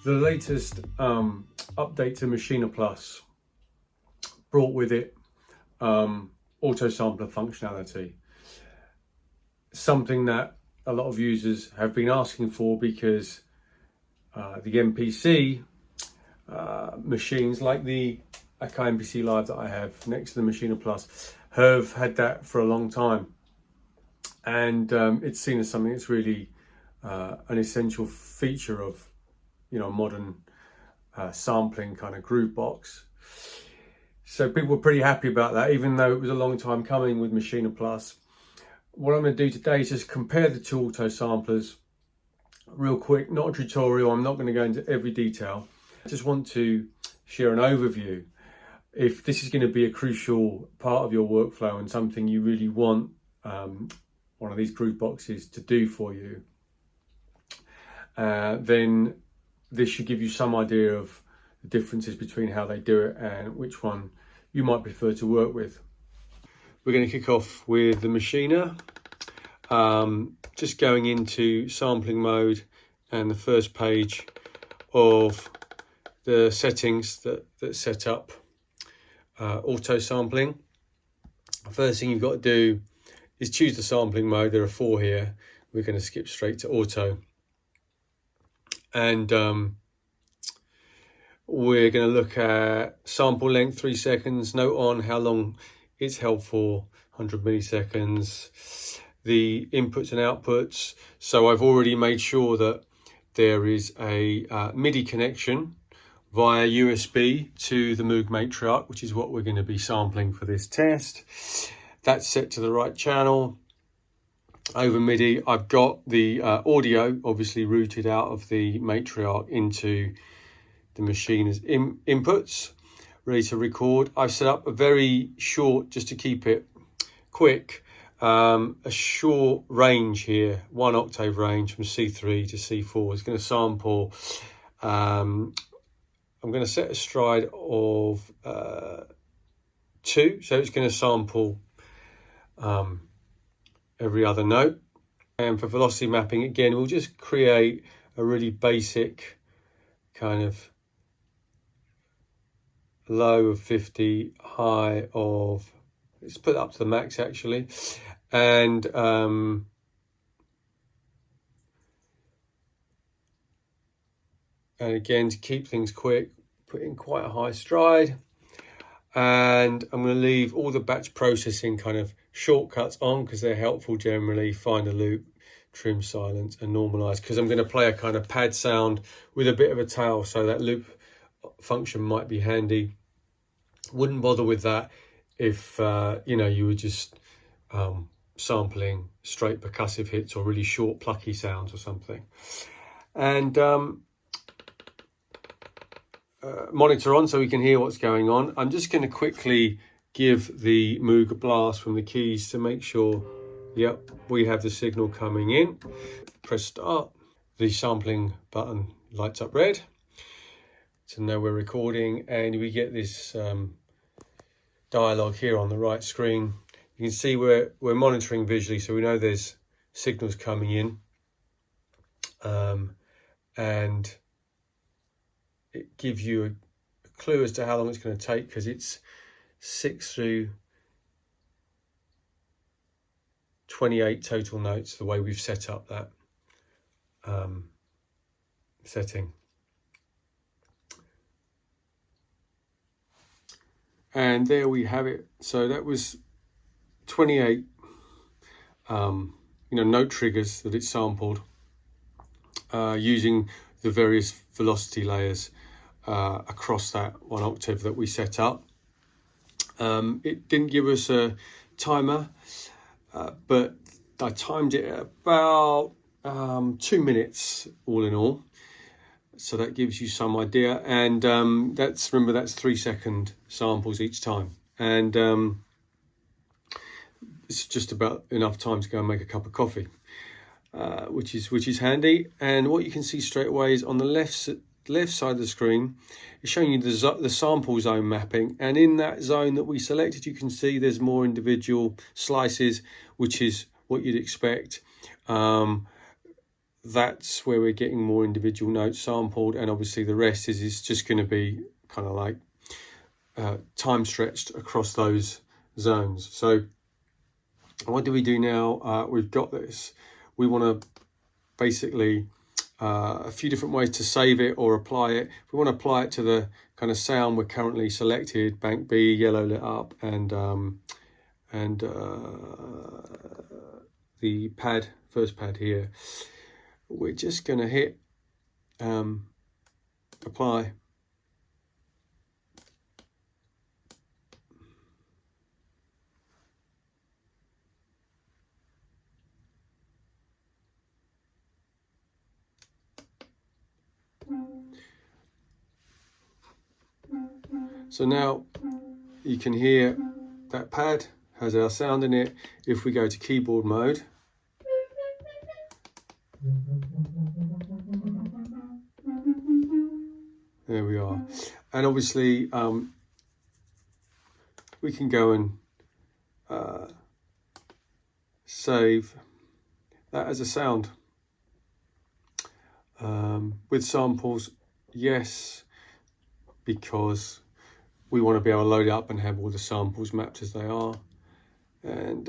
The latest update to Maschine Plus brought with it auto sampler functionality, something that a lot of users have been asking for because the MPC machines, like the Akai MPC Live that I have next to the Maschine Plus, have had that for a long time, and it's seen as something that's really an essential feature of modern sampling kind of groovebox. So people were pretty happy about that, even though it was a long time coming with Maschine Plus. What I'm going to do today is just compare the two auto samplers real quick. Not a tutorial, I'm not going to go into every detail. I just want to share an overview. If this is going to be a crucial part of your workflow and something you really want one of these grooveboxes to do for you, then this should give you some idea of the differences between how they do it and which one you might prefer to work with. We're going to kick off with the Maschine, just going into sampling mode and the first page of the settings that set up auto sampling. First thing you've got to do is choose the sampling mode. There are 4 here. We're going to skip straight to auto. And we're going to look at sample length, 3 seconds. Note on how long it's held for, 100 milliseconds. The inputs and outputs. So I've already made sure that there is a MIDI connection via USB to the Moog Matriarch, which is what we're going to be sampling for this test. That's set to the right channel. Over MIDI, I've got the audio obviously routed out of the Matriarch into the Machine's inputs, ready to record. I've set up a very short, just to keep it quick, a short range here, 1 octave range from C3 to C4. It's going to sample, I'm going to set a stride of 2, so it's going to sample every other note. And for velocity mapping, again, we'll just create a really basic kind of low of 50, high of, let's put it up to the max actually. And again, to keep things quick, put in quite a high stride. And I'm going to leave all the batch processing kind of shortcuts on because they're helpful generally. Find a loop, trim, silence, and normalize, because I'm going to play a kind of pad sound with a bit of a tail, so that loop function might be handy. Wouldn't bother with that if you were just sampling straight percussive hits or really short plucky sounds or something. And monitor on so we can hear what's going on. I'm just going to quickly give the Moog a blast from the keys to make sure, yep, we have the signal coming in. Press start. The sampling button lights up red to know we're recording, and we get this dialogue here on the right screen. You can see we're monitoring visually, so we know there's signals coming in, and it gives you a clue as to how long it's going to take, because it's 6 through 28 total notes, the way we've set up that setting. And there we have it. So that was 28 note triggers that it sampled using the various velocity layers across that 1 octave that we set up. It didn't give us a timer, but I timed it at about 2 minutes all in all. So that gives you some idea. And remember, that's 3 second samples each time. And it's just about enough time to go and make a cup of coffee, which is handy. And what you can see straight away is on the left side of the screen, it's showing you the sample zone mapping, and in that zone that we selected, you can see there's more individual slices, which is what you'd expect. that's where we're getting more individual notes sampled, and obviously the rest is just going to be kind of like time stretched across those zones. So what do we do now? We've got this. We want to basically a few different ways to save it or apply it. We want to apply it to the kind of sound we're currently selected, bank B, yellow lit up, and the pad, first pad here. We're just going to hit apply. So now you can hear that pad has our sound in it. If we go to keyboard mode, there we are. And obviously we can go and save that as a sound. With samples, yes, because we want to be able to load it up and have all the samples mapped as they are. And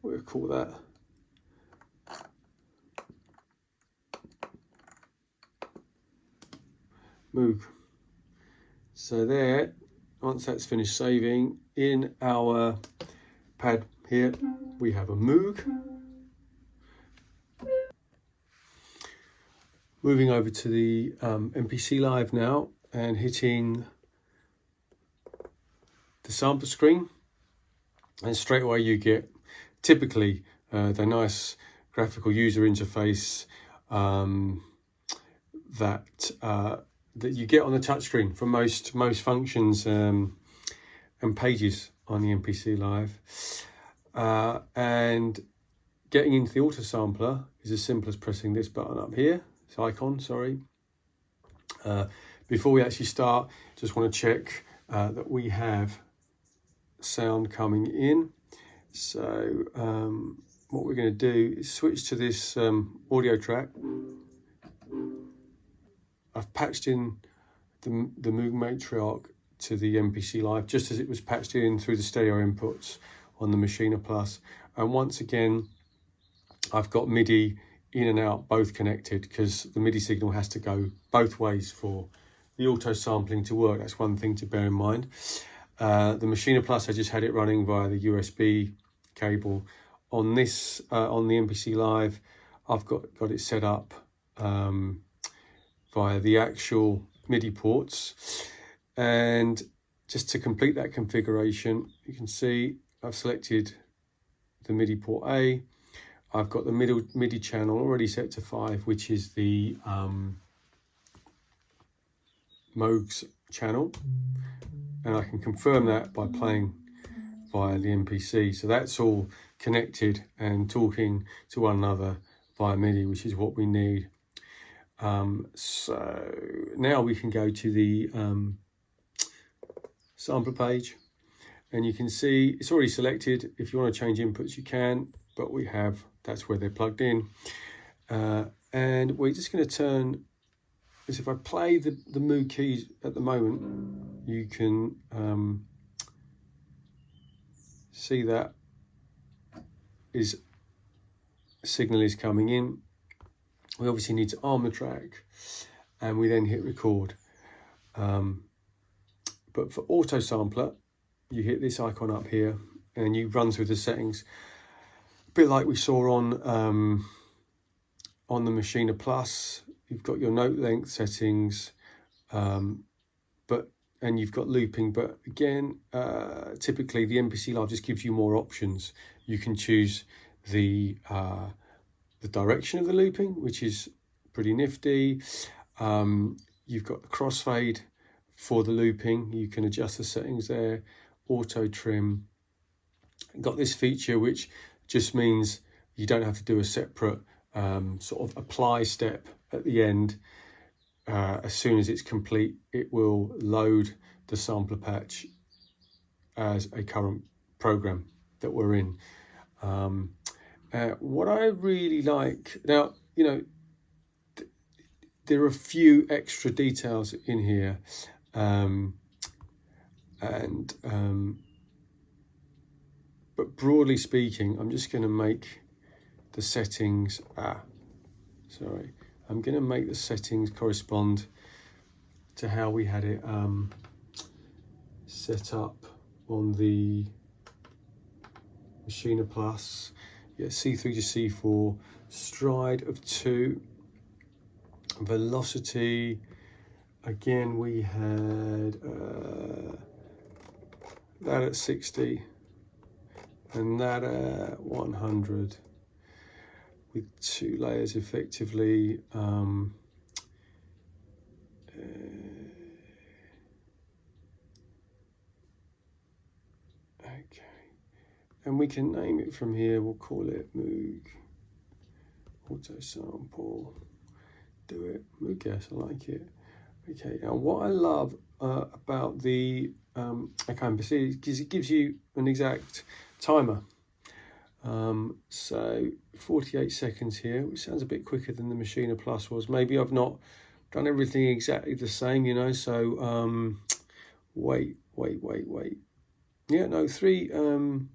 we'll call that Moog. So there, once that's finished saving, in our pad here, we have a Moog. Moving over to the MPC Live now and hitting the sample screen, and straight away you get typically the nice graphical user interface that you get on the touchscreen for most functions and pages on the MPC Live. And getting into the auto sampler is as simple as pressing this button up here, this icon, sorry. Before we actually start, just want to check that we have sound coming in. So what we're going to do is switch to this audio track. I've patched in the Moog Matriarch to the MPC Live just as it was patched in through the stereo inputs on the Maschine Plus. And once again, I've got MIDI in and out both connected, because the MIDI signal has to go both ways for the auto sampling to work. That's one thing to bear in mind. The Maschine Plus, I just had it running via the USB cable. On this, on the MPC Live, I've got it set up via the actual MIDI ports. And just to complete that configuration, you can see I've selected the MIDI port A. I've got the MIDI channel already set to 5, which is the Moog's channel. And I can confirm that by playing via the MPC. So that's all connected and talking to one another via MIDI, which is what we need. So now we can go to the sampler page, and you can see it's already selected. If you want to change inputs, you can, but we have, that's where they're plugged in. And we're just going to turn this. If I play the Moog keys at the moment, you can see that signal is coming in. We obviously need to arm the track, and we then hit record. But for auto sampler, you hit this icon up here and you run through the settings, a bit like we saw on the Maschine Plus. You've got your note length settings, and you've got looping, but again, typically the MPC Live just gives you more options. You can choose the direction of the looping, which is pretty nifty. You've got the crossfade for the looping. You can adjust the settings there. Auto trim. Got this feature which just means you don't have to do a separate sort of apply step at the end. As soon as it's complete, it will load the sampler patch as a current program that we're in. What I really like now, you know, there are a few extra details in here, but broadly speaking, I'm just going to make the settings. I'm going to make the settings correspond to how we had it set up on the Maschine Plus. Yeah, C3 to C4, stride of 2, velocity. Again, we had that at 60 and that at 100 with 2 layers effectively. Okay, and we can name it from here. We'll call it Moog Auto Sample. Do it, Moog, yes, I like it. Okay, now what I love about the MPC is it gives you an exact timer. So 48 seconds here, which sounds a bit quicker than the Maschine Plus was. Maybe I've not done everything exactly the same, you know, so wait. Yeah, no, 3, I'm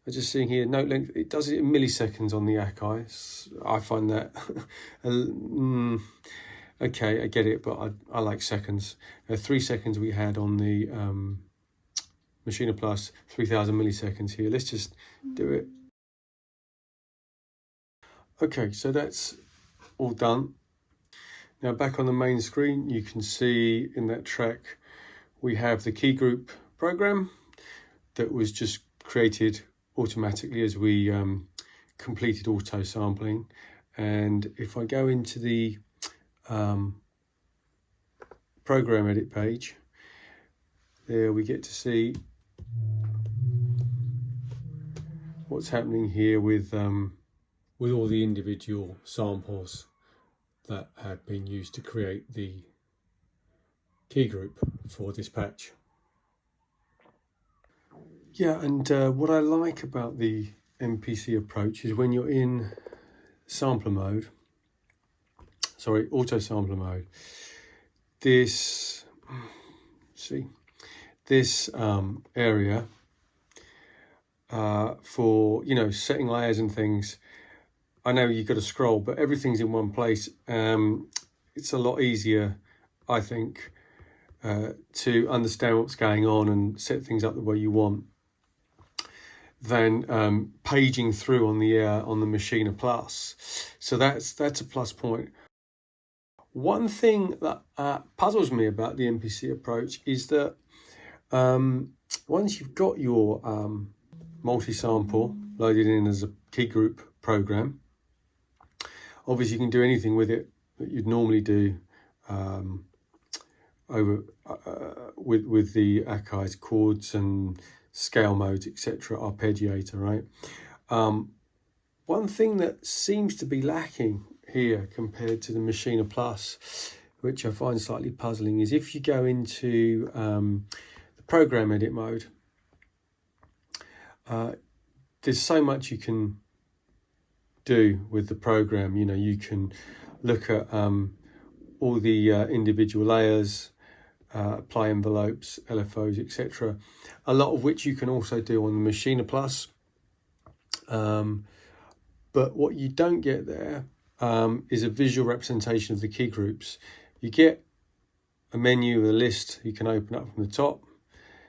just seeing here, note length, it does it in milliseconds on the Akai. I find that, okay, I get it, but I like seconds. 3 seconds we had on the Maschine Plus, 3000 milliseconds here. Let's just do it. Okay, so that's all done. Now back on the main screen, you can see in that track, we have the key group program that was just created automatically as we completed auto sampling. And if I go into the program edit page, there we get to see what's happening here with all the individual samples that have been used to create the key group for this patch. Yeah, and what I like about the MPC approach is when you're in sampler mode, auto sampler mode, this area for, you know, setting layers and things, I know you've got to scroll, but everything's in one place. It's a lot easier, I think, to understand what's going on and set things up the way you want than paging through on the Maschine Plus. So that's a plus point. One thing that puzzles me about the MPC approach is that once you've got your multi-sample loaded in as a key group program, obviously you can do anything with it that you'd normally do with the Akai's chords and scale modes, etc., arpeggiator, right? One thing that seems to be lacking here compared to the Maschine Plus, which I find slightly puzzling, is if you go into the program edit mode, there's so much you can do with the program. You know, you can look at all the individual layers, apply envelopes, LFOs, etc. A lot of which you can also do on the Maschine Plus. But what you don't get there is a visual representation of the key groups. You get a menu with a list you can open up from the top,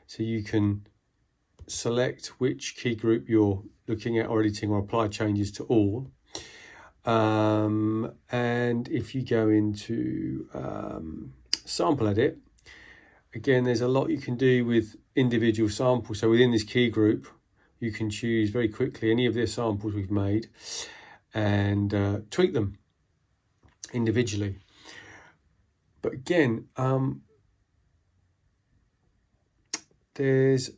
so you can select which key group you're looking at or editing, or apply changes to all. And if you go into sample edit, again, there's a lot you can do with individual samples. So within this key group, you can choose very quickly any of the samples we've made and tweak them individually. But again, there's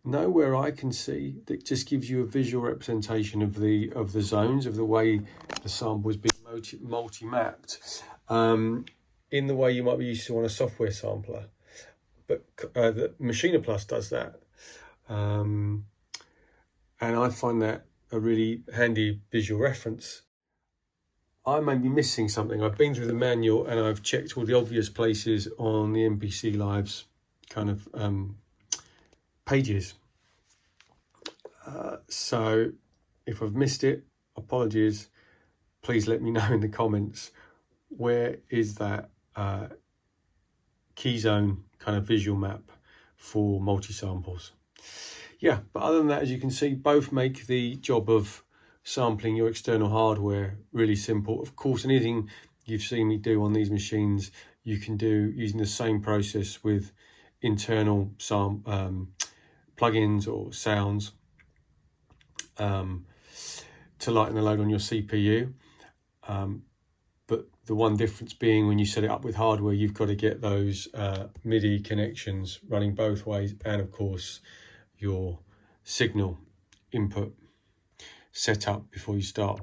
nowhere I can see that just gives you a visual representation of the zones, of the way the sample is being multi-mapped in the way you might be used to on a software sampler. But the Maschine Plus does that. And I find that a really handy visual reference. I may be missing something. I've been through the manual and I've checked all the obvious places on the MPC Live's kind of pages. So if I've missed it, apologies. Please let me know in the comments. Where is that key zone kind of visual map for multi-samples? Yeah, but other than that, as you can see, both make the job of sampling your external hardware really simple. Of course, anything you've seen me do on these machines, you can do using the same process with internal plugins or sounds to lighten the load on your CPU. But the one difference being when you set it up with hardware, you've got to get those MIDI connections running both ways, and of course your signal input set up before you start.